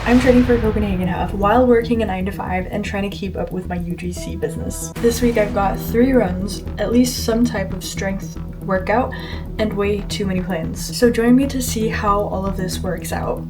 I'm training for Copenhagen Half while working a 9 to 5 and trying to keep up with my UGC business. This week I've got 3 runs, at least some type of strength workout, and way too many plans. So join me to see how all of this works out.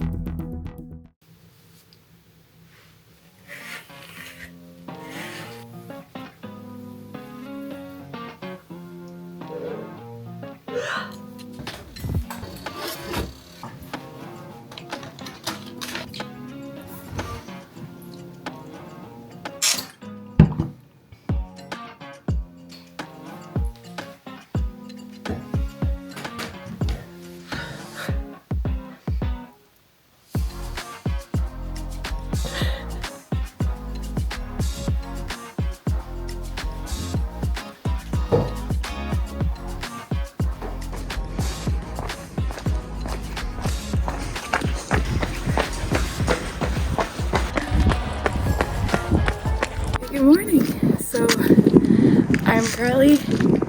Good morning. So I'm currently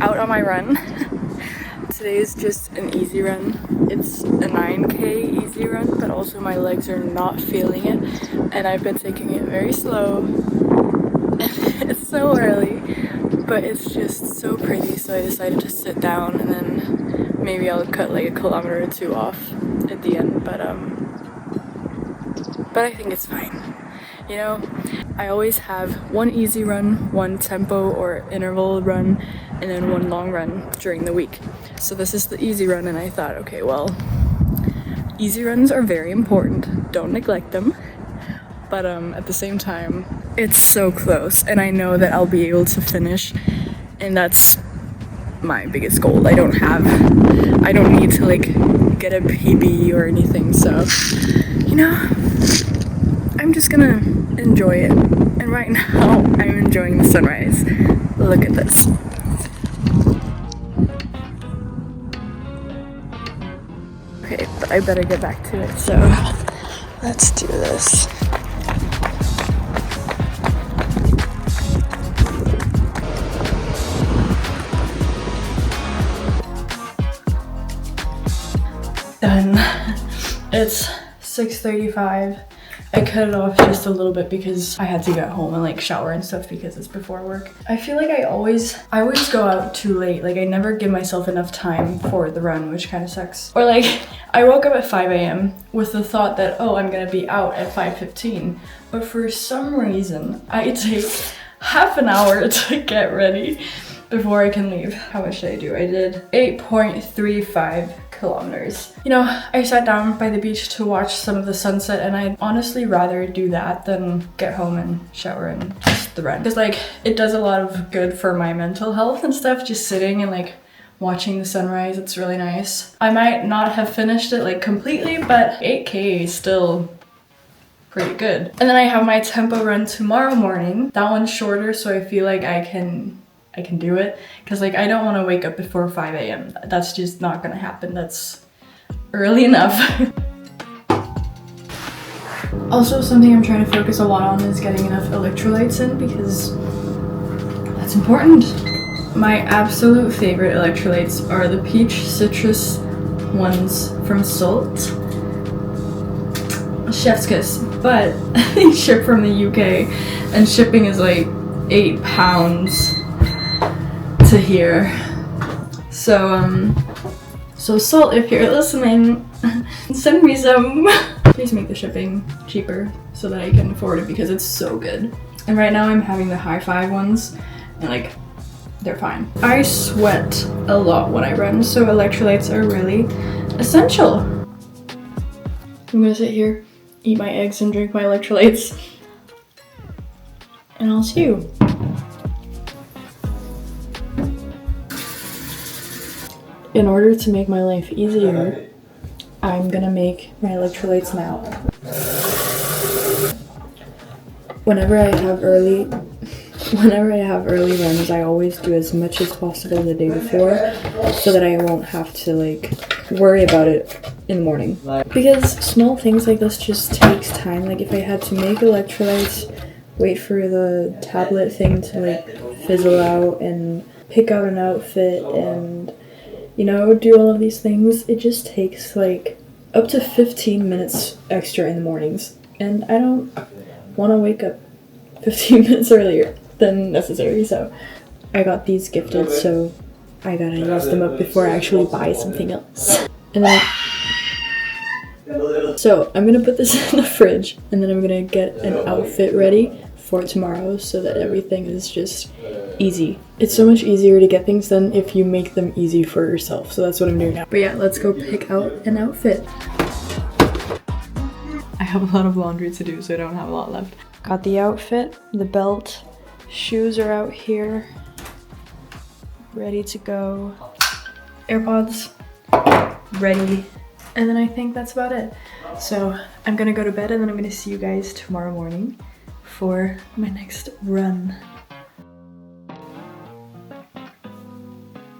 out on my run. Today is just an easy run. It's a 9K easy run, but also my legs are not feeling it, and I've been taking it very slow. It's so early, but it's just so pretty, so I decided to sit down, and then maybe I'll cut like a kilometer or 2 off at the end, but I think it's fine. You know, I always have one easy run, one tempo or interval run, and then one long run during the week. So this is the easy run, and I thought, okay, well, easy runs are very important. Don't neglect them. But at the same time, it's so close, and I know that I'll be able to finish, and that's my biggest goal. I don't need to like get a PB or anything, so, you know, I'm just gonna enjoy it. And right now, I'm enjoying the sunrise. Look at this. Okay, but I better get back to it, so let's do this. Done. It's 6:35. I cut it off just a little bit because I had to get home and like shower and stuff because it's before work. I feel like I always go out too late. Like I never give myself enough time for the run, which kind of sucks. Or like I woke up at 5 a.m. with the thought that, oh, I'm gonna be out at 5:15. But for some reason, I take half an hour to get ready before I can leave. How much did I do? I did 8.35 kilometers. You know, I sat down by the beach to watch some of the sunset, and I'd honestly rather do that than get home and shower and just the run. Because like, it does a lot of good for my mental health and stuff, just sitting and like watching the sunrise. It's really nice. I might not have finished it like completely, but 8K is still pretty good. And then I have my tempo run tomorrow morning. That one's shorter, so I feel like I can do it, because like I don't want to wake up before 5 a.m. That's just not gonna happen. That's early enough. Also, something I'm trying to focus a lot on is getting enough electrolytes in, because that's important. My absolute favorite electrolytes are the peach citrus ones from Salt. Chef's kiss, but they ship from the UK, and shipping is like £8 to here. So Salt, if you're listening, send me some. Please make the shipping cheaper so that I can afford it, because it's so good. And right now I'm having the high five ones, and like, they're fine. I sweat a lot when I run, so electrolytes are really essential. I'm gonna sit here, eat my eggs, and drink my electrolytes, and I'll see you. In order to make my life easier, I'm gonna make my electrolytes now. Whenever I have early runs, I always do as much as possible the day before, so that I won't have to like worry about it in the morning. Because small things like this just takes time. Like if I had to make electrolytes, wait for the tablet thing to like fizzle out, and pick out an outfit, and you know, do all of these things, it just takes like up to 15 minutes extra in the mornings. and I don't want to wake up 15 minutes earlier than necessary, so I got these gifted, so I gotta use them up before I actually buy something else. And then so I'm gonna put this in the fridge, and then I'm gonna get an outfit ready for tomorrow so that everything is just easy. It's so much easier to get things done if you make them easy for yourself, so that's what I'm doing now. But yeah, let's go pick out an outfit. I have a lot of laundry to do, so I don't have a lot left. Got the outfit, the belt, shoes are out here, ready to go. AirPods, ready. And then I think that's about it. So I'm gonna go to bed and then I'm gonna see you guys tomorrow morning for my next run.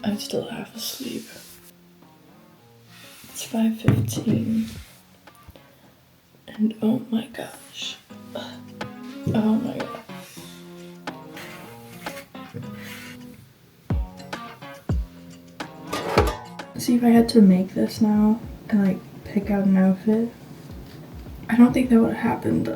I'm still half asleep. It's 5:15. And oh my gosh. Oh my god. See, if I had to make this now and like pick out an outfit, I don't think that would have happened.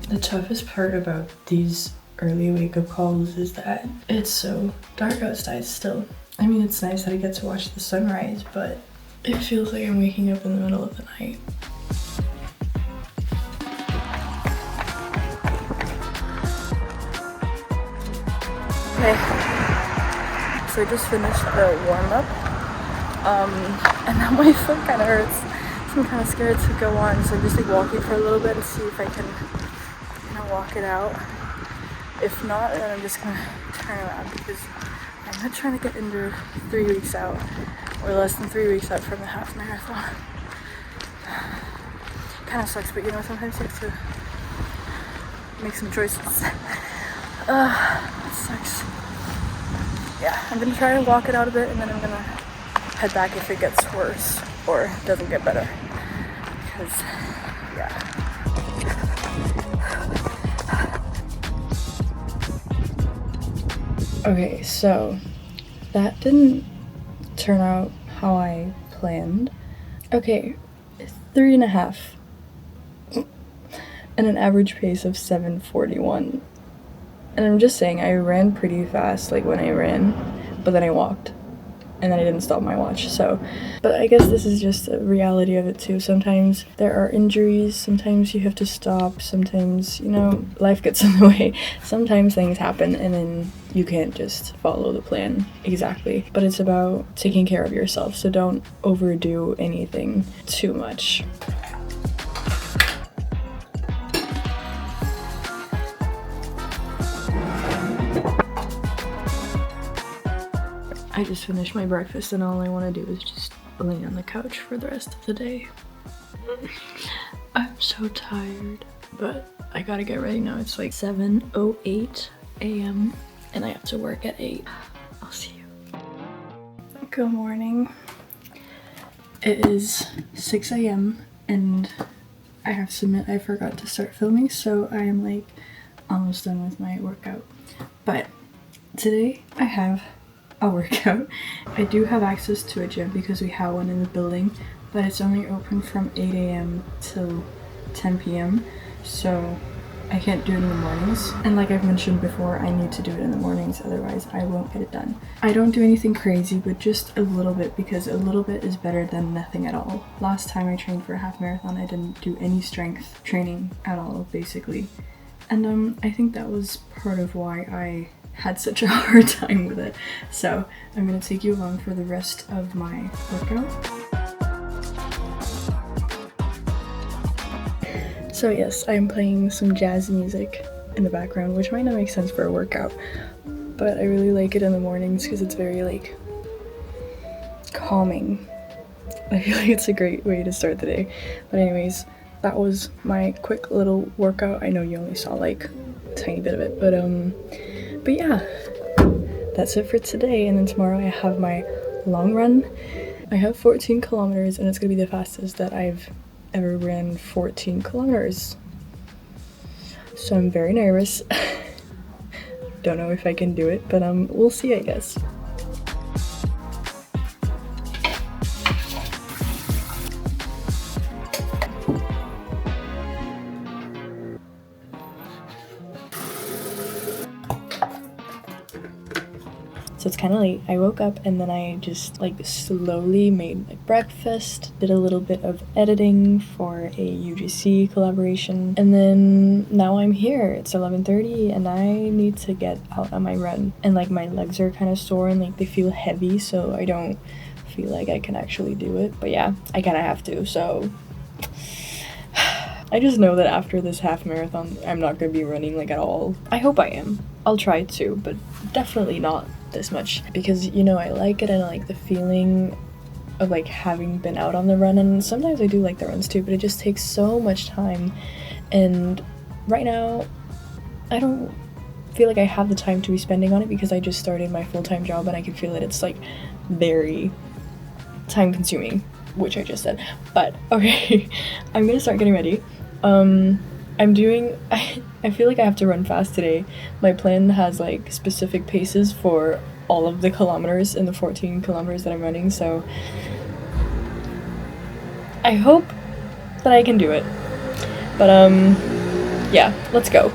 The toughest part about these early wake-up calls is that it's so dark outside still. I mean, it's nice that I get to watch the sunrise, but it feels like I'm waking up in the middle of the night. Okay, so I just finished the warm-up, and now my foot kind of hurts, so I'm kind of scared to go on, so I'm just like walking for a little bit to see if I can, you know, walk it out. If not, then I'm just gonna turn around because I'm not trying to get injured 3 weeks out, or less than 3 weeks out from the half marathon. Kind of sucks, but you know, sometimes you have to make some choices. It sucks. Yeah, I'm gonna try to walk it out a bit, and then I'm gonna head back if it gets worse or doesn't get better. Because, yeah. Okay, so that didn't turn out how I planned. Okay, 3.5 and an average pace of 7:41. And I'm just saying, I ran pretty fast like when I ran, but then I walked and then I didn't stop my watch, so. But I guess this is just the reality of it too. Sometimes there are injuries, sometimes you have to stop, sometimes, you know, life gets in the way. Sometimes things happen and then you can't just follow the plan exactly. But it's about taking care of yourself, so don't overdo anything too much. I just finished my breakfast and all I want to do is just lay on the couch for the rest of the day. I'm so tired, but I gotta get ready now. It's like 7:08 a.m. and I have to work at 8. I'll see you. Good morning. It is 6 a.m. and I have to admit I forgot to start filming, so I am like almost done with my workout. But today I have a workout. I do have access to a gym because we have one in the building, but it's only open from 8 a.m. till 10 p.m. so I can't do it in the mornings. And like I've mentioned before, I need to do it in the mornings, otherwise I won't get it done. I don't do anything crazy, but just a little bit, because a little bit is better than nothing at all. Last time I trained for a half marathon, I didn't do any strength training at all, basically. And I think that was part of why I had such a hard time with it. So I'm gonna take you along for the rest of my workout. So yes, I'm playing some jazz music in the background, which might not make sense for a workout, but I really like it in the mornings because it's very like calming. I feel like it's a great way to start the day. But anyways, that was my quick little workout. I know you only saw like a tiny bit of it, but yeah, that's it for today. And then tomorrow I have my long run. I have 14 kilometers and it's gonna be the fastest that I've ever ran 14 kilometers. So I'm very nervous. Don't know if I can do it, but we'll see, I guess. so it's kind of late. I woke up and then I just like slowly made like breakfast, did a little bit of editing for a UGC collaboration, and then now I'm here. It's 11:30 and I need to get out on my run, and like my legs are kind of sore and like they feel heavy, so I don't feel like I can actually do it, but yeah, I kind of have to. So I just know that after this half marathon I'm not gonna be running like at all. I hope I am. I'll try to, but definitely not this much, because you know I like it and I like the feeling of like having been out on the run, and sometimes I do like the runs too, but it just takes so much time, and right now I don't feel like I have the time to be spending on it because I just started my full-time job and I can feel that it's like very time consuming, which I just said. But okay, I'm gonna start getting ready. I feel like I have to run fast today. My plan has like specific paces for all of the kilometers in the 14 kilometers that I'm running, so I hope that I can do it. But yeah, let's go.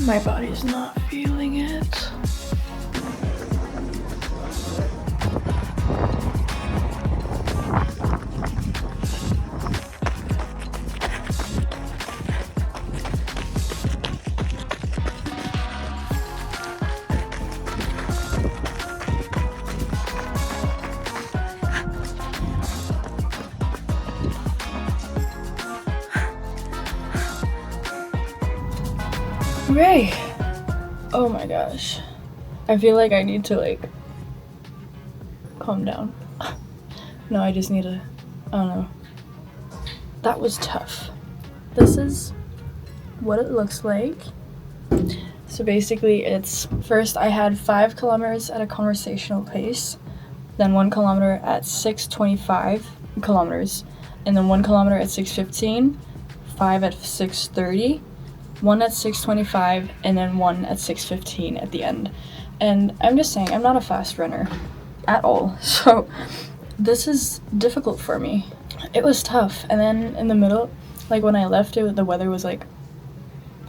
My body's not feeling it. Okay. Oh my gosh. I feel like I need to like calm down. No, I just need to, I don't know. That was tough. This is what it looks like. So basically it's, first I had 5 kilometers at a conversational pace, then 1 kilometer at 6:25 kilometers, and then 1 kilometer at 6:15, 5 at 6:30, 1 at 6:25, and then 1 at 6:15 at the end. And I'm just saying, I'm not a fast runner at all, so this is difficult for me. It was tough, and then in the middle, like when I left it, the weather was like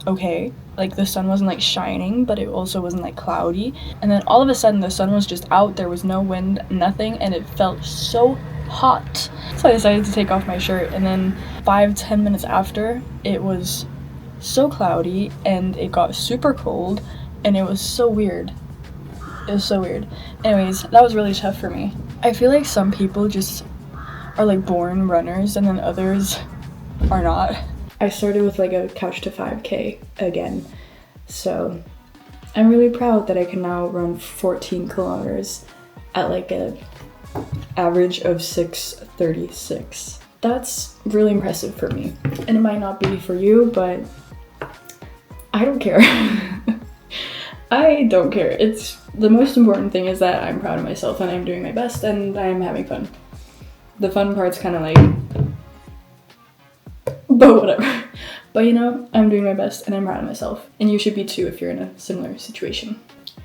okay, like the sun wasn't like shining, but it also wasn't like cloudy, and then all of a sudden the sun was just out, there was no wind, nothing, and it felt so hot. So I decided to take off my shirt, and then 5-10 minutes after, it was so cloudy and it got super cold, and it was so weird. It was so weird. Anyways, that was really tough for me. I feel like some people just are like born runners and then others are not. I started with like a couch to 5K again, so I'm really proud that I can now run 14 kilometers at like a average of 6:36. That's really impressive for me, and it might not be for you, but I don't care. I don't care. It's the most important thing is that I'm proud of myself and I'm doing my best and I'm having fun. The fun part's kind of like, but whatever. But you know, I'm doing my best and I'm proud of myself, and you should be too if you're in a similar situation.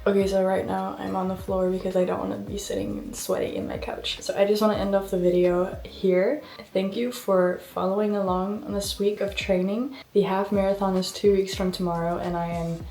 Okay, so right now I'm on the floor because I don't want to be sitting and sweaty in my couch. So I just want to end off the video here. Thank you for following along on this week of training. The half marathon is 2 weeks from tomorrow, and I am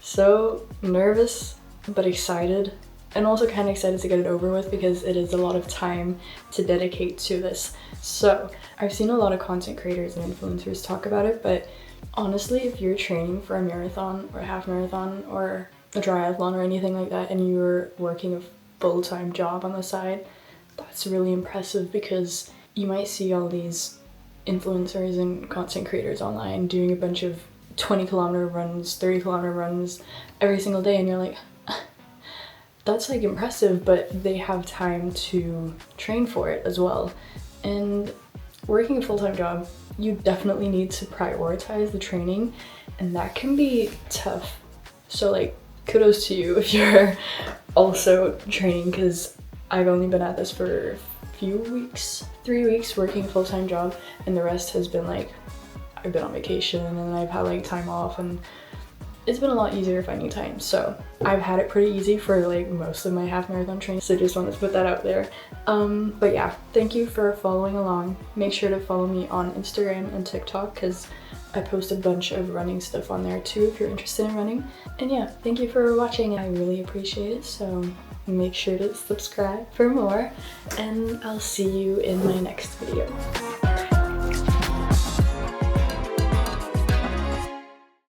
so nervous but excited, and also kind of excited to get it over with because it is a lot of time to dedicate to this. So I've seen a lot of content creators and influencers talk about it, but honestly, if you're training for a marathon or a half marathon or a triathlon or anything like that and you're working a full-time job on the side, that's really impressive, because you might see all these influencers and content creators online doing a bunch of 20-kilometer runs, 30-kilometer runs every single day, and you're like, that's like impressive, but they have time to train for it as well. And working a full-time job, you definitely need to prioritize the training, and that can be tough. So like, kudos to you if you're also training, because I've only been at this for a few weeks, 3 weeks working a full-time job, and the rest has been like, I've been on vacation and I've had like time off, and it's been a lot easier finding time. So I've had it pretty easy for like most of my half marathon training, so just wanted to put that out there. But yeah, thank you for following along. Make sure to follow me on Instagram and TikTok because I post a bunch of running stuff on there too if you're interested in running. And yeah, thank you for watching. I really appreciate it. So make sure to subscribe for more, and I'll see you in my next video.